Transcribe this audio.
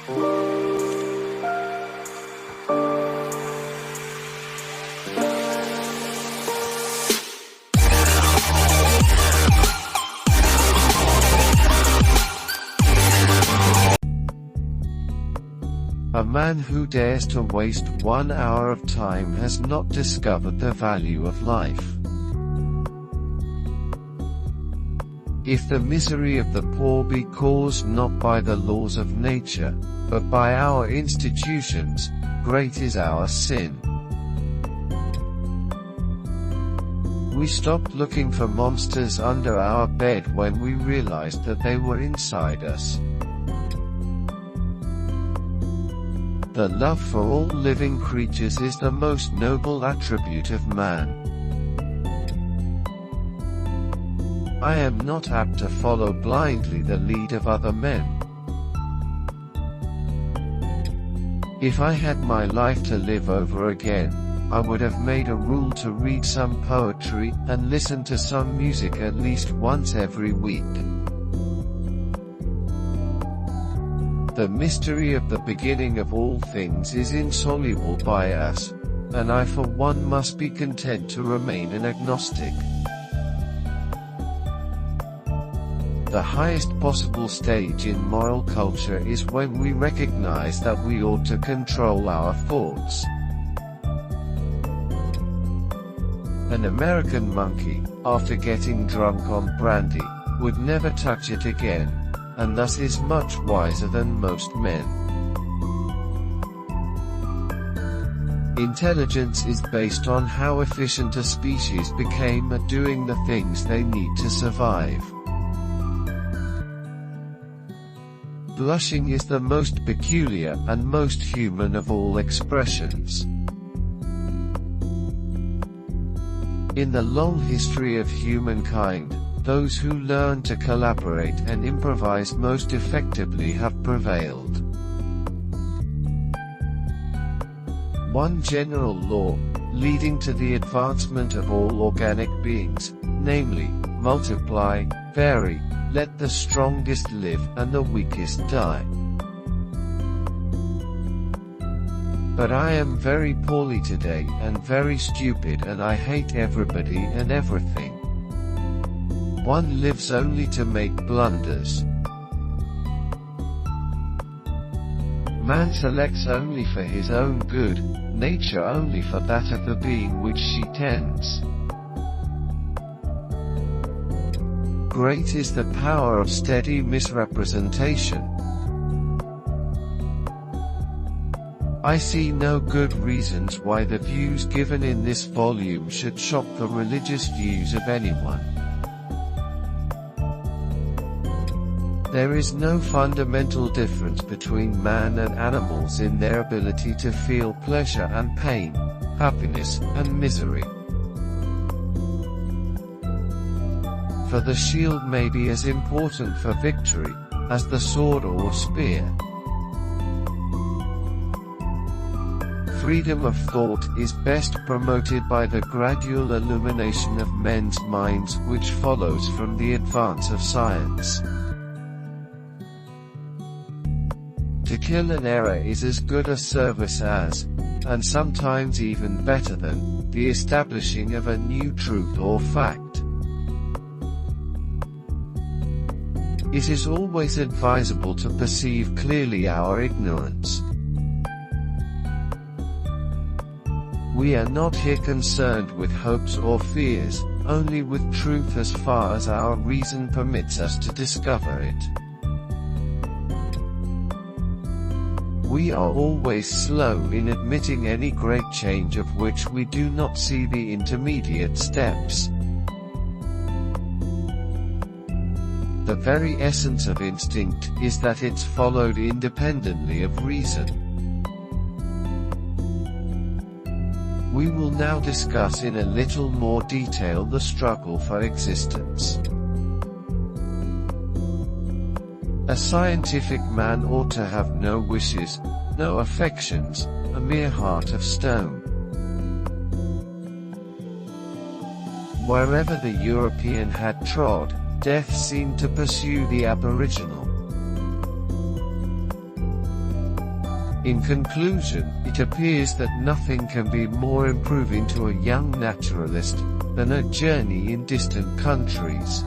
A man who dares to waste 1 hour of time has not discovered the value of life. If the misery of the poor be caused not by the laws of nature, but by our institutions, great is our sin. We stopped looking for monsters under our bed when we realized that they were inside us. The love for all living creatures is the most noble attribute of man. I am not apt to follow blindly the lead of other men. If I had my life to live over again, I would have made a rule to read some poetry and listen to some music at least once every week. The mystery of the beginning of all things is insoluble by us, and I for one must be content to remain an agnostic. The highest possible stage in moral culture is when we recognize that we ought to control our thoughts. An American monkey, after getting drunk on brandy, would never touch it again, and thus is much wiser than most men. Intelligence is based on how efficient a species became at doing the things they need to survive. Blushing is the most peculiar and most human of all expressions. In the long history of humankind, those who learn to collaborate and improvise most effectively have prevailed. One general law, leading to the advancement of all organic beings, namely, multiply, vary, let the strongest live and the weakest die. But I am very poorly today and very stupid, and I hate everybody and everything. One lives only to make blunders. Man selects only for his own good, nature only for that of the being which she tends. Great is the power of steady misrepresentation. I see no good reasons why the views given in this volume should shock the religious views of anyone. There is no fundamental difference between man and animals in their ability to feel pleasure and pain, happiness and misery. For the shield may be as important for victory as the sword or spear. Freedom of thought is best promoted by the gradual illumination of men's minds which follows from the advance of science. To kill an error is as good a service as, and sometimes even better than, the establishing of a new truth or fact. It is always advisable to perceive clearly our ignorance. We are not here concerned with hopes or fears, only with truth as far as our reason permits us to discover it. We are always slow in admitting any great change of which we do not see the intermediate steps. The very essence of instinct is that it's followed independently of reason. We will now discuss in a little more detail the struggle for existence. A scientific man ought to have no wishes, no affections, a mere heart of stone. Wherever the European had trod, death seemed to pursue the aboriginal. In conclusion, it appears that nothing can be more improving to a young naturalist than a journey in distant countries.